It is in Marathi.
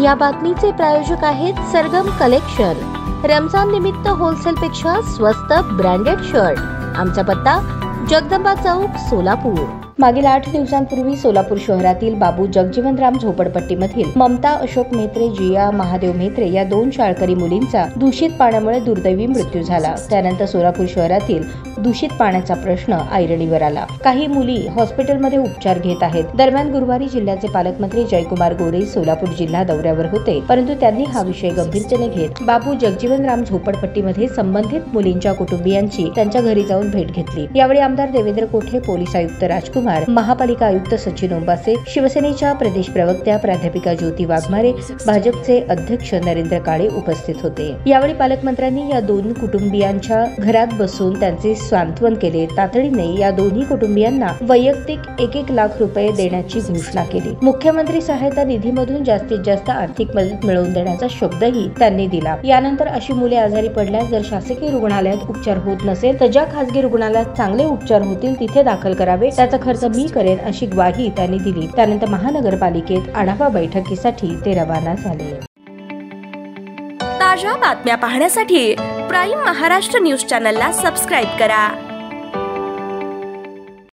या बातमीचे प्रायोजक आहेत सरगम कलेक्शन। रमजान निमित्त होलसेल पेक्षा स्वस्त ब्रँडेड शर्ट। आमचा पत्ता जगदंबा चौक, सोलापूर। मागील 8 दिवसांपूर्वी सोलापूर शहरातील बाबू जगजीवनराम झोपडपट्टीमधील ममता अशोक म्हेत्रे, जिया महादेव म्हेत्रे या 2 शाळकरी मुलींचा दूषित पाण्यामुळे दुर्दैवी मृत्यू झाला। त्यानंतर सोलापूर शहरातील दूषित पाण्याचा प्रश्न ऐरणीवर आला। काही मुली हॉस्पिटलमध्ये उपचार घेत आहेत। दरम्यान गुरुवारी जिल्ह्याचे पालकमंत्री जयकुमार गोरे सोलापूर जिल्हा दौऱ्यावर होते, परंतु त्यांनी हा विषय गंभीरतेने घेत बाबू जगजीवनराम झोपडपट्टीमध्ये संबंधित मुलींच्या कुटुंबियांची त्यांच्या घरी जाऊन भेट घेतली। यावेळी आमदार देवेंद्र कोठे, पोलीस आयुक्त राजकुमार, महापालिका आयुक्त सचिन ओंबासे, शिवसेनेच्या प्रदेश प्रवक्त्या प्राध्यापिका ज्योती वाघमारे, भाजपचे अध्यक्ष नरेंद्र काळे उपस्थित होते। यावेळी पालकमंत्र्यांनी या 2 कुटुंबियांच्या घरात बसून त्यांचे सांत्वन केले। तातडीने या दोन्ही कुटुंबियांना वैयक्तिक 1-1 लाख रुपये देण्याची घोषणा केली। मुख्यमंत्री सहायता निधीमधून जास्तीत जास्त आर्थिक मदत मिळवून देण्याचा शब्दही त्यांनी दिला। यानंतर अशी मुले आजारी पडल्यास जर शासकीय रुग्णालयात उपचार होत नसेल तर ज्या खासगी रुग्णालयात चांगले उपचार होतील तिथे दाखल करावे, त्याचा खर्च मी करेन अशी ग्वाही त्यांनी दिली। त्यानंतर महानगरपालिकेत आढावा बैठकीसाठी ते रवाना झाले। ताज्या बातम्या पाहण्यासाठी प्राईम महाराष्ट्र न्यूज चॅनलला सबस्क्राईब करा।